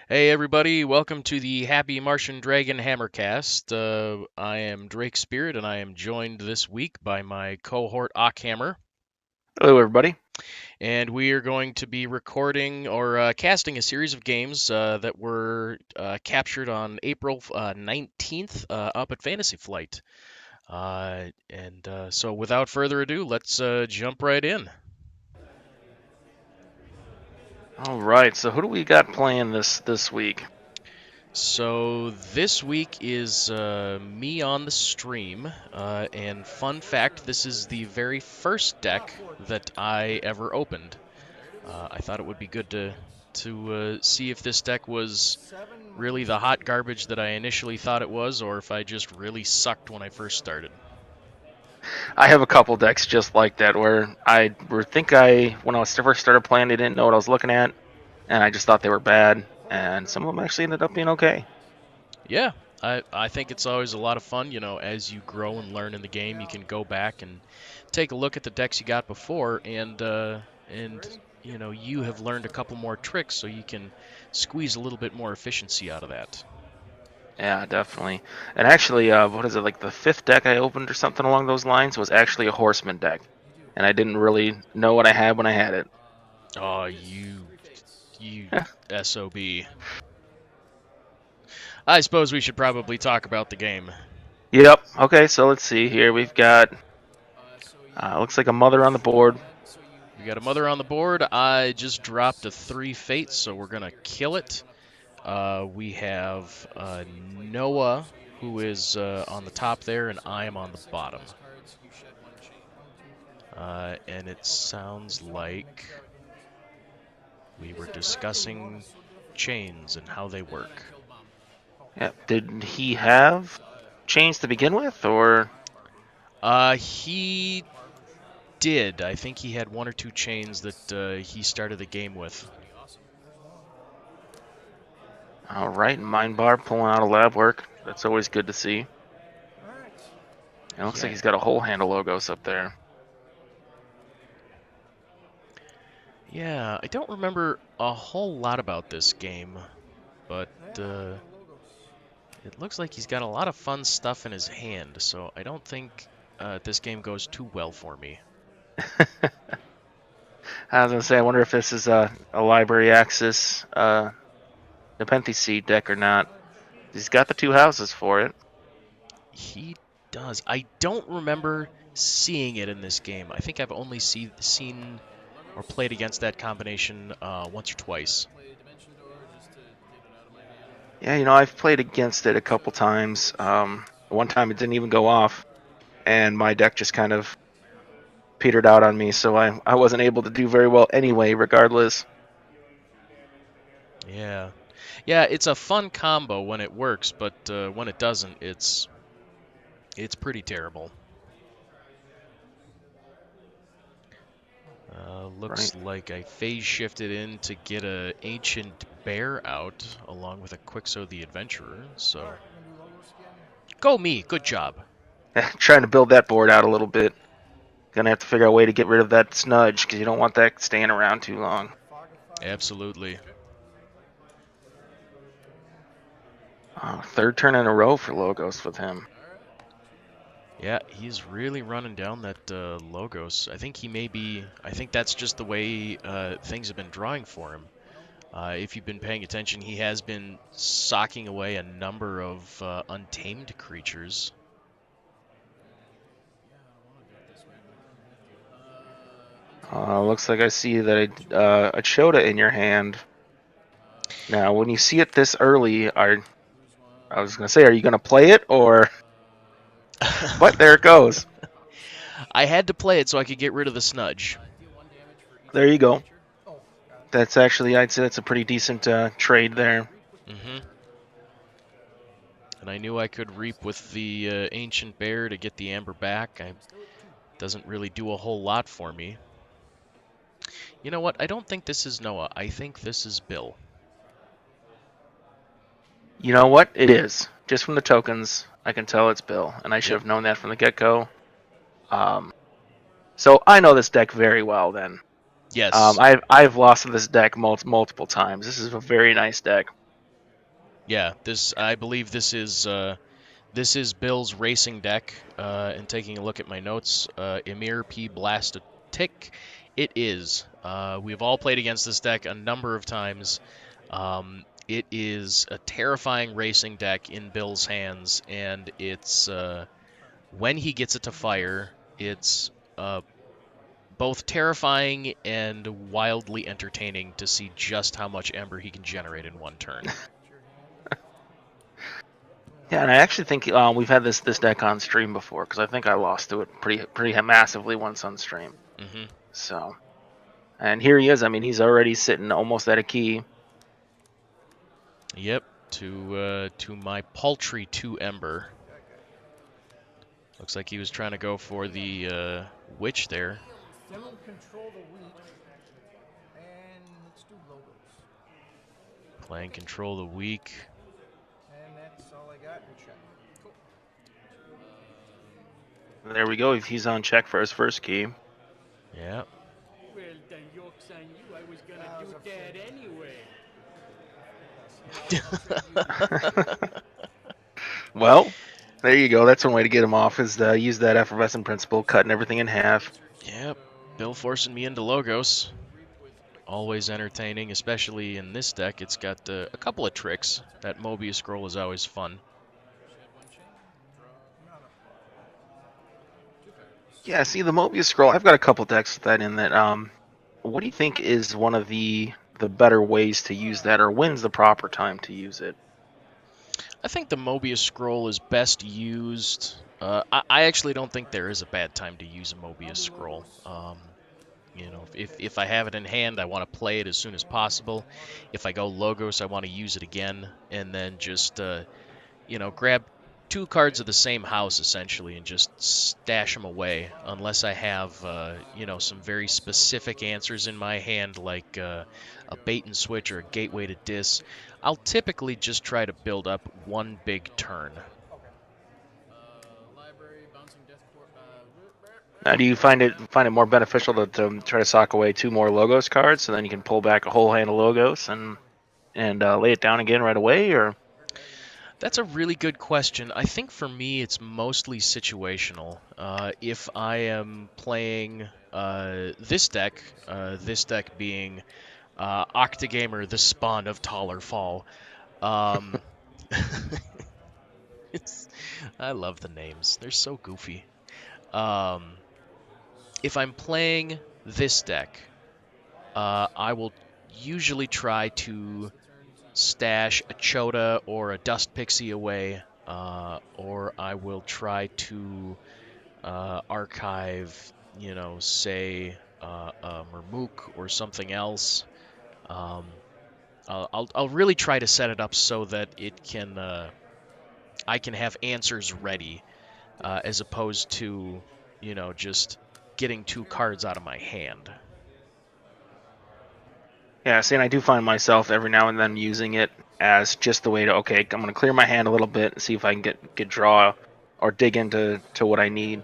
Hey everybody, welcome to the Happy Martian Dragon Hammercast. I am Drake Spirit and I am joined this week by my cohort Ochammer. Hello, everybody. And we are going to be recording or casting a series of games that were captured on April 19th up at Fantasy Flight. So without further ado, let's jump right in. All right, so who do we got playing this week? So this week is me on the stream, and fun fact, this is the very first deck that I ever opened. I thought it would be good to see if this deck was really the hot garbage that I initially thought it was, or if I just really sucked when I first started. I have a couple decks just like that where when I was first started playing, I didn't know what I was looking at, and I just thought they were bad, and some of them actually ended up being okay. Yeah, I think it's always a lot of fun. As you grow and learn in the game, you can go back and take a look at the decks you got before, and you have learned a couple more tricks, so you can squeeze a little bit more efficiency out of that. Yeah, definitely. And actually, what is it, like the fifth deck I opened or something along those lines was actually a Horseman deck, and I didn't really know what I had when I had it. Oh, you sob. I suppose we should probably talk about the game. Yep. Okay, so let's see here. We've got looks like a mother on the board. We got a mother on the board. I just dropped a 3 fate, so we're gonna kill it. We have Noah, who is on the top there, and I am on the bottom. And it sounds like we were discussing chains and how they work. Yeah. Did he have chains to begin with, or? He did. I think he had 1 or 2 chains that he started the game with. All right, Mind Bar pulling out a lab work. That's always good to see. It looks like Yeah. he's got a whole hand of logos up there. Yeah, I don't remember a whole lot about this game, but it looks like he's got a lot of fun stuff in his hand, so I don't think this game goes too well for me. I was gonna say, I wonder if this is a Library Axis Nepenthe Seed deck or not. He's got the two houses for it. He does. I don't remember seeing it in this game. I think I've only seen or played against that combination once or twice. Yeah, I've played against it a couple times. One time it didn't even go off, and my deck just kind of petered out on me, so I wasn't able to do very well anyway, regardless. Yeah. Yeah, it's a fun combo when it works, but when it doesn't, it's pretty terrible. Right. Looks like I phase shifted in to get a Ancient Bear out, along with a Quixo the Adventurer, so... Go me! Good job! Trying to build that board out a little bit. Gonna have to figure out a way to get rid of that snudge, because you don't want that staying around too long. Absolutely. Third turn in a row for logos with him. Yeah, he's really running down that Logos. I think he may be... I think that's just the way things have been drawing for him. If you've been paying attention, he has been socking away a number of untamed creatures. Looks like I see that a Chota in your hand. Now, when you see it this early, I was gonna say, are you gonna play it or? But there it goes. I had to play it so I could get rid of the Snudge. There you go. That's actually, I'd say that's a pretty decent trade there. Mm-hmm. And I knew I could reap with the Ancient Bear to get the Amber back. It doesn't really do a whole lot for me. You know what? I don't think this is Noah. I think this is Bill. You know what? It is. Just from the tokens, I can tell it's Bill, and I should Yep. have known that from the get-go. Um, so I know this deck very well. Then Yes. I've lost to this deck multiple times. This is a very nice deck. Yeah, I believe this is Bill's racing deck. And taking a look at my notes, Emir P. Blastotick, it is. We've all played against this deck a number of times. It is a terrifying racing deck in Bill's hands, and it's when he gets it to fire, it's both terrifying and wildly entertaining to see just how much Ember he can generate in one turn. Yeah, and I actually think we've had this deck on stream before because I think I lost to it pretty massively once on stream. Mm-hmm. So, and here he is. I mean, he's already sitting almost at a key. Yep, to my paltry 2 Ember. Looks like he was trying to go for the Witch there. Playing Control the Weak. And that's all I got in check. Cool. There we go. He's on check for his first key. Yeah. Well, then joke's on you. I was gonna do that anyway. Well, there you go. That's one way to get him off, is to use that effervescent principle, cutting everything in half. Yep. Bill forcing me into Logos. Always entertaining, especially in this deck. It's got a couple of tricks. That Mobius Scroll is always fun. Yeah, see, the Mobius Scroll, I've got a couple decks with that in that. What do you think is one of the better ways to use that, or when's the proper time to use it? I think the Mobius Scroll is best used. I actually don't think there is a bad time to use a Mobius Scroll. You know, if I have it in hand, I want to play it as soon as possible. If I go Logos, I want to use it again, and then just grab 2 cards of the same house essentially and just stash them away, unless I have some very specific answers in my hand, like a bait and switch or a gateway to dis. I'll typically just try to build up one big turn. Now, do you find it more beneficial to try to sock away 2 more Logos cards, so then you can pull back a whole hand of Logos and lay it down again right away, or? That's a really good question. I think for me it's mostly situational. If I am playing this deck being Octigamer, the spawn of Tallerfall. Um, I love the names. They're so goofy. If I'm playing this deck, I will usually try to stash a Chota or a Dust Pixie away, or I will try to archive, say a Murmuk or something else. I'll really try to set it up so that I can have answers ready, as opposed to just getting 2 cards out of my hand. Yeah, see, and I do find myself every now and then using it as just the way to, okay, I'm going to clear my hand a little bit and see if I can get draw or dig into what I need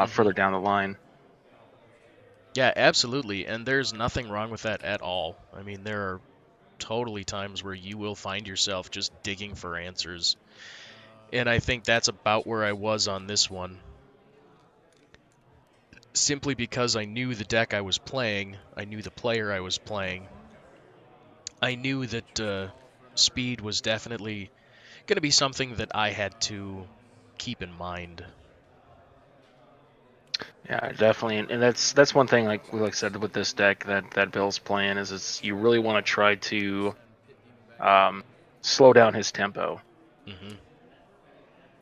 further down the line. Yeah, absolutely, and there's nothing wrong with that at all. I mean, there are totally times where you will find yourself just digging for answers, and I think that's about where I was on this one. Simply because I knew the deck I was playing, I knew the player I was playing, I knew that speed was definitely going to be something that I had to keep in mind. Yeah, definitely, and that's one thing, like I said, with this deck that Bill's playing is you really want to try to slow down his tempo. Mm-hmm.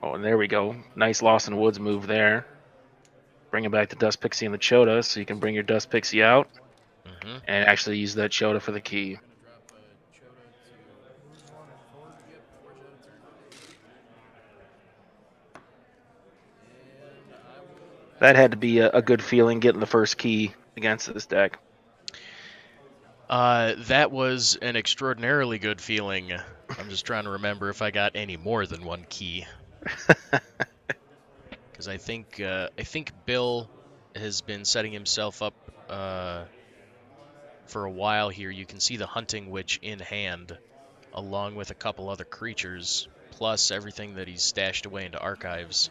Oh, and there we go. Nice Lost in the Woods move there. Bring it back to Dust Pixie and the Chota, so you can bring your Dust Pixie out and actually use that Chota for the key. That had to be a good feeling, getting the first key against this deck. That was an extraordinarily good feeling. I'm just trying to remember if I got any more than 1 key. Because I think Bill has been setting himself up for a while here. You can see the Hunting Witch in hand. along with a couple other creatures, plus everything that he's stashed away into archives.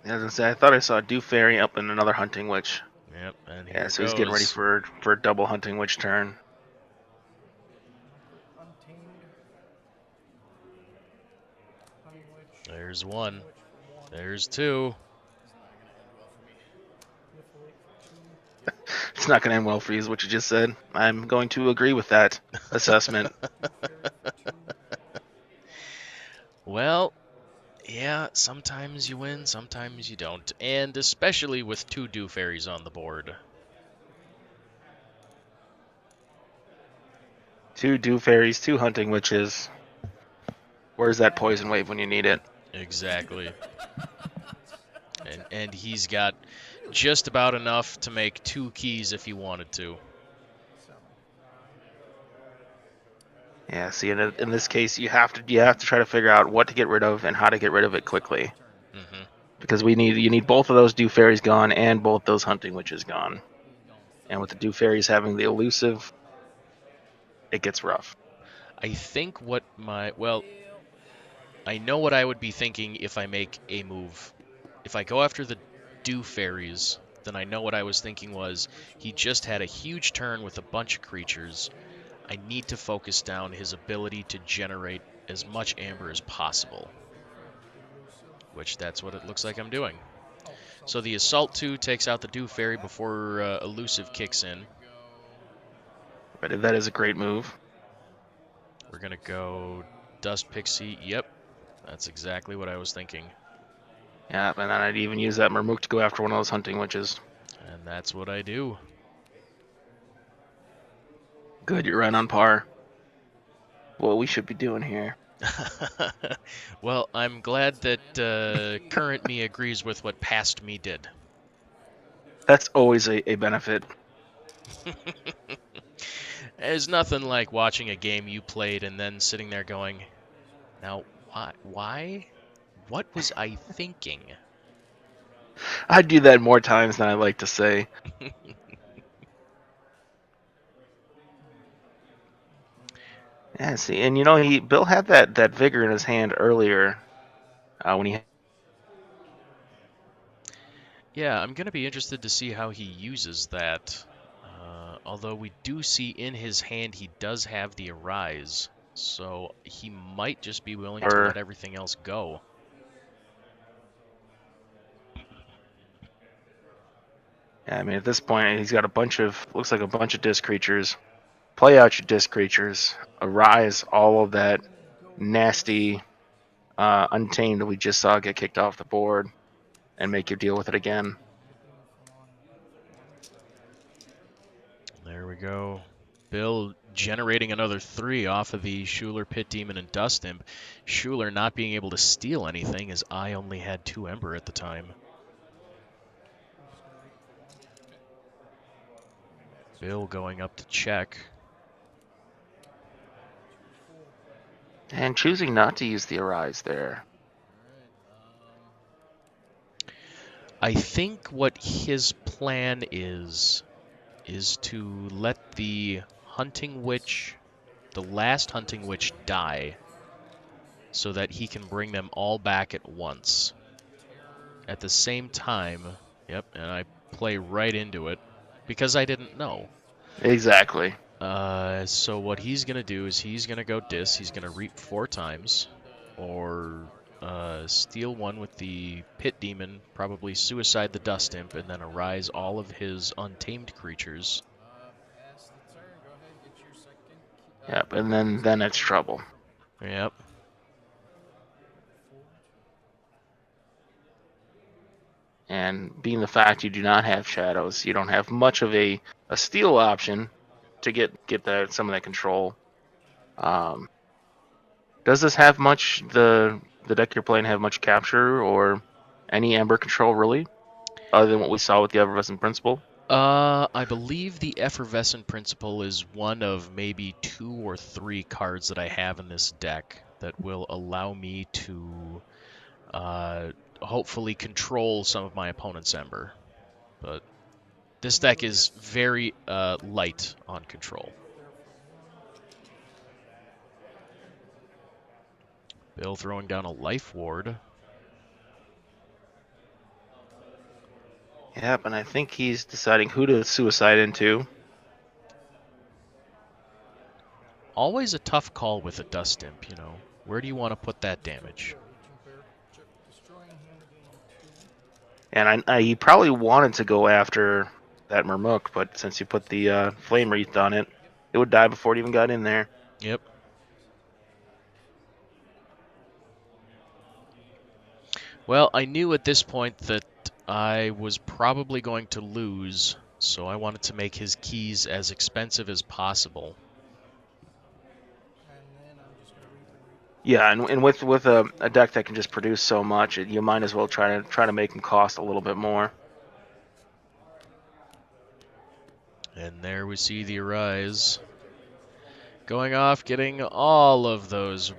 As I was gonna say, I thought I saw Dew Fairy up in another Hunting Witch. Yep, and Yeah, here so he's getting ready goes. for a double Hunting Witch turn. Untamed. Honey Witch. There's one. Witch for 1. There's two. Niffle for 2. It's not going to end well for you, is what you just said. I'm going to agree with that assessment. Fairy for 2. Well, yeah, sometimes you win, sometimes you don't. And especially with 2 Dew Fairies on the board. 2 Dew Fairies, 2 Hunting Witches. Where's that Poison Wave when you need it? Exactly. And he's got just about enough to make 2 keys if he wanted to. 7. Yeah, see, in this case, you have to try to figure out what to get rid of and how to get rid of it quickly. Mm-hmm. Because you need both of those Dew Fairies gone and both those Hunting Witches gone. And with the Dew Fairies having the elusive, it gets rough. I think I know what I would be thinking if I make a move. If I go after the Dew Fairies, then I know what I was thinking was he just had a huge turn with a bunch of creatures. I need to focus down his ability to generate as much amber as possible. Which that's what it looks like I'm doing. So the Assault 2 takes out the Dew Fairy before Elusive kicks in. But that is a great move. We're going to go Dust Pixie. Yep, that's exactly what I was thinking. Yeah, and then I'd even use that Murmuk to go after one of those Hunting Witches. And that's what I do. Good, you're right on par. What we should be doing here. Well, I'm glad that current me agrees with what past me did. That's always a benefit. There's nothing like watching a game you played and then sitting there going, now, why? What was I thinking? I do that more times than I like to say. Yeah, see, and Bill had that vigor in his hand earlier when he. Yeah, I'm going to be interested to see how he uses that. Although we do see in his hand he does have the Arise, so he might just be willing to let everything else go. Yeah, I mean, at this point, he's got looks like a bunch of disc creatures. Play out your disc creatures. Arise all of that nasty Untamed that we just saw get kicked off the board, and make your deal with it again. There we go. Bill generating another 3 off of the Schuler, Pit Demon, and Dust Imp. Schuler not being able to steal anything as I only had 2 Ember at the time. Bill going up to check. And choosing not to use the Arise there. I think what his plan is to let the Hunting Witch, the last Hunting Witch, die so that he can bring them all back at once. At the same time, yep, and I play right into it because I didn't know. Exactly. So what he's going to do is he's going to go Dis. He's going to reap 4 times, or steal 1 with the Pit Demon, probably suicide the Dust Imp, and then arise all of his untamed creatures. Yep, and then it's trouble. Yep. And being the fact you do not have shadows, you don't have much of a steal option to get some of that control. Does this have much, the deck you're playing have much capture or any Ember control really, other than what we saw with the Effervescent Principle? I believe the Effervescent Principle is one of maybe 2 or 3 cards that I have in this deck that will allow me to hopefully control some of my opponent's Ember. But this deck is very light on control. Bill throwing down a life ward. Yep, and I think he's deciding who to suicide into. Always a tough call with a Dust Imp, you know. Where do you want to put that damage? And he probably wanted to go after that Murmuk, but since you put the Flame Wreath on it, it would die before it even got in there. Yep. Well, I knew at this point that I was probably going to lose, so I wanted to make his keys as expensive as possible. Yeah, and with a deck that can just produce so much, you might as well try to make them cost a little bit more. And there we see the Arise. Going off, getting all of those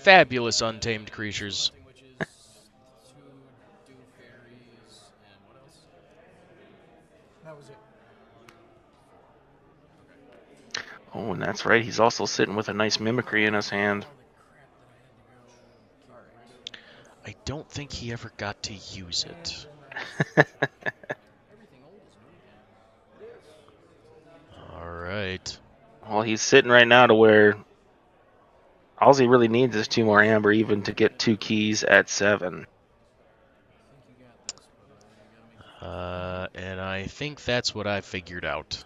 fabulous untamed creatures. That was it. Oh, and that's right. He's also sitting with a nice Mimicry in his hand. I don't think he ever got to use it. All right. Well, he's sitting right now to where all he really needs is 2 more Amber even to get 2 keys at 7. And I think that's what I figured out.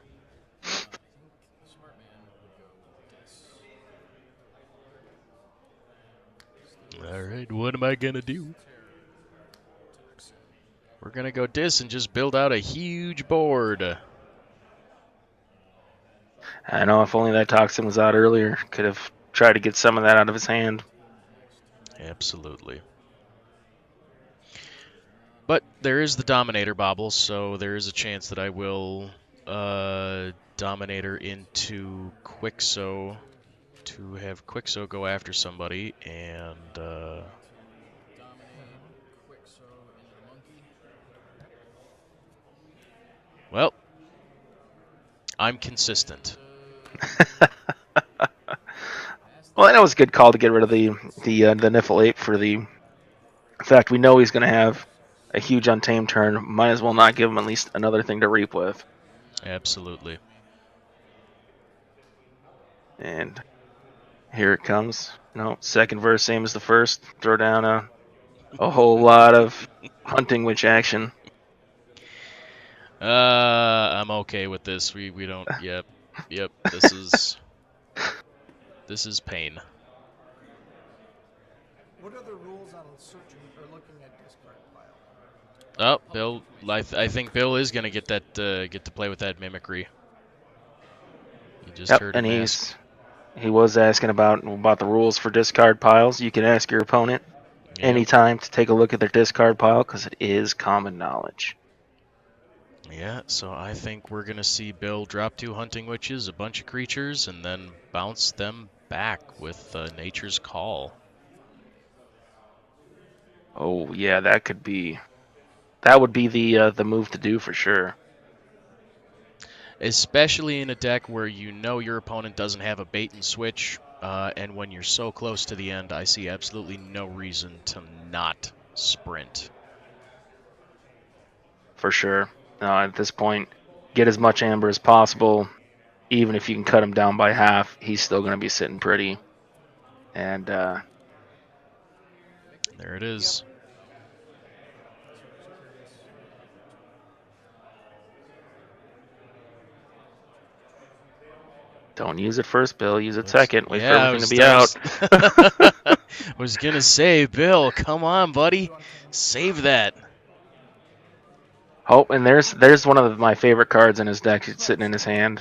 All right, what am I gonna do? We're gonna go Dis and just build out a huge board. I know if only that Toxin was out earlier, could have tried to get some of that out of his hand. Absolutely. But there is the Dominator Bobble, so there is a chance that I will Dominator into Quixo to have Quixo go after somebody, and well, I'm consistent. Well, that was a good call to get rid of the Niflate for the fact we know he's going to have a huge Untamed turn. Might as well not give him at least another thing to reap with. Absolutely. And here it comes. No, second verse, same as the first. Throw down a whole lot of Hunting Witch action. I'm okay with this. We don't. Yep. This is pain. What are the rules on searching or looking at discard pile? Oh, Bill. I think Bill is gonna get to play with that mimicry. You just heard him and ask. he was asking about the rules for discard piles. You can ask your opponent anytime to take a look at their discard pile because it is common knowledge. Yeah, so I think we're going to see Bill drop 2 Hunting Witches, a bunch of creatures, and then bounce them back with Nature's Call. Oh, yeah, that would be the move to do for sure. Especially in a deck where you know your opponent doesn't have a bait and switch, and when you're so close to the end, I see absolutely no reason to not sprint. For sure. At this point, get as much Amber as possible. Even if you can cut him down by half, he's still going to be sitting pretty. And there it is. Don't use it first, Bill. Use it second. Wait for everything to be I out. was going to say, Bill, come on, buddy. Save that. Oh, and there's one of my favorite cards in his deck. It's sitting in his hand.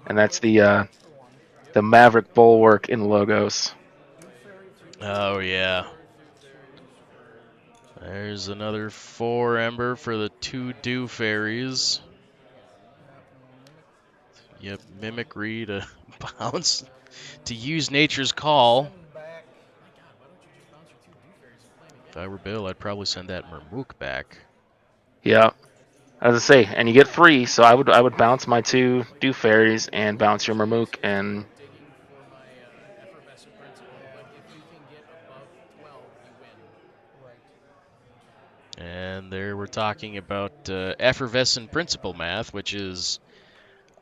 And that's the Maverick Bulwark in Logos. Oh, yeah. There's another 4 Ember for the 2 Dew Fairies. Yep, Mimicry to bounce, to use Nature's Call. If I were Bill, I'd probably send that Murmuk back. Yeah. As I say, and you get 3, so I would bounce my 2 Dew Fairies and bounce your Murmuk and And there we're talking about effervescent principal math, which is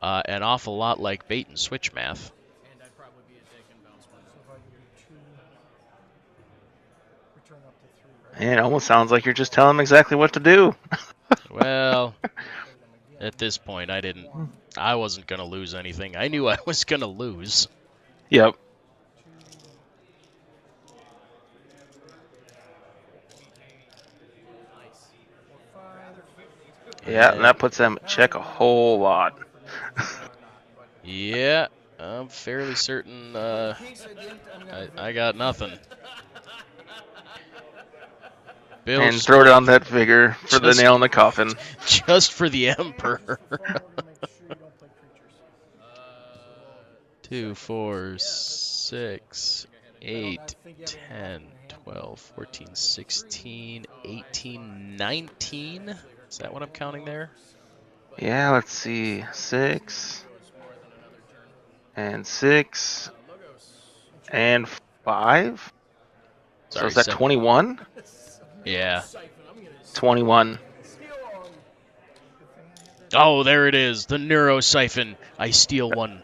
an awful lot like bait and switch math. And I'd probably be a dick and bounce one. So if I can do 2, return up to 3, right? And it almost sounds like you're just telling him exactly what to do. Well, Play them again. at this point, I wasn't going to lose anything. I knew I was going to lose. Yep. 2, Nice. 4, 5. Yeah, and that puts them at check a whole lot. Yeah, I'm fairly certain In case I didn't, I'm gonna I got nothing. Bill And just throw went down in that figure for the just- nail in the coffin. just for the Emperor. We're gonna make sure you don't play creatures. 2, 4, 6, 8, 10, 12, 14, 16, 18, 19. Is that what I'm counting there? Yeah, let's see. 6 and 6 and 5. So Sorry, is that 7. 21? Yeah. 21. Oh, there it is. The Neuro Siphon. I steal one.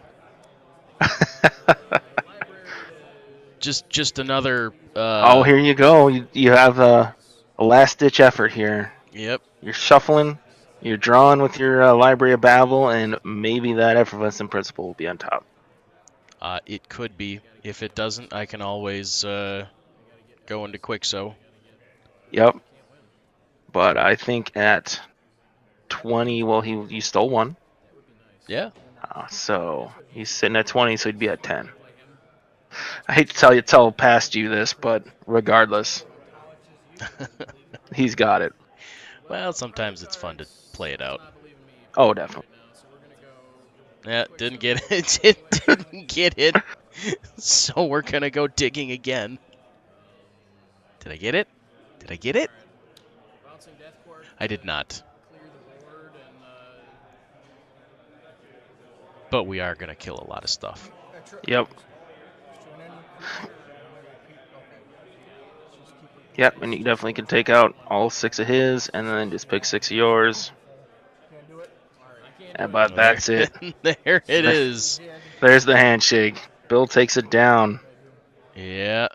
Just another. Oh, here you go. You have a last-ditch effort here. Yep. You're shuffling, you're drawing with your Library of Babel, and maybe that effervescent principle will be on top. It could be. If it doesn't, I can always go into Quixo. Yep. But I think at 20, well, you stole one. Yeah. So he's sitting at 20, so he'd be at 10. I hate to tell past you this, but regardless, he's got it. Well, sometimes it's fun to play it out. Oh, definitely. Yeah, didn't get it. It didn't get it. So we're gonna go digging again. Did I get it? Did I get it? I did not. But we are gonna kill a lot of stuff. Yep. Yep, and you definitely can take out all 6 of his, and then just pick 6 of yours. But that's it. There it is. There's the handshake. Bill takes it down. Yeah.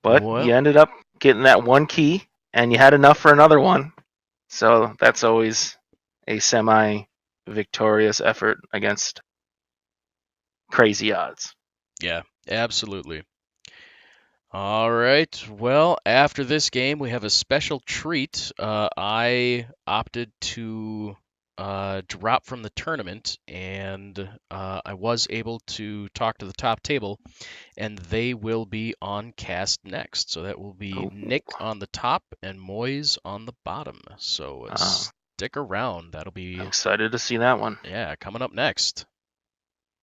But Well. you ended up getting that one key, and you had enough for another one. So that's always a semi-victorious effort against crazy odds. Yeah, absolutely. All right. Well, after this game, we have a special treat. I opted to drop from the tournament, and I was able to talk to the top table, and they will be on cast next. So that will be Nick on the top and Moise on the bottom. So stick around. That'll be I'm excited to see that one. coming up next.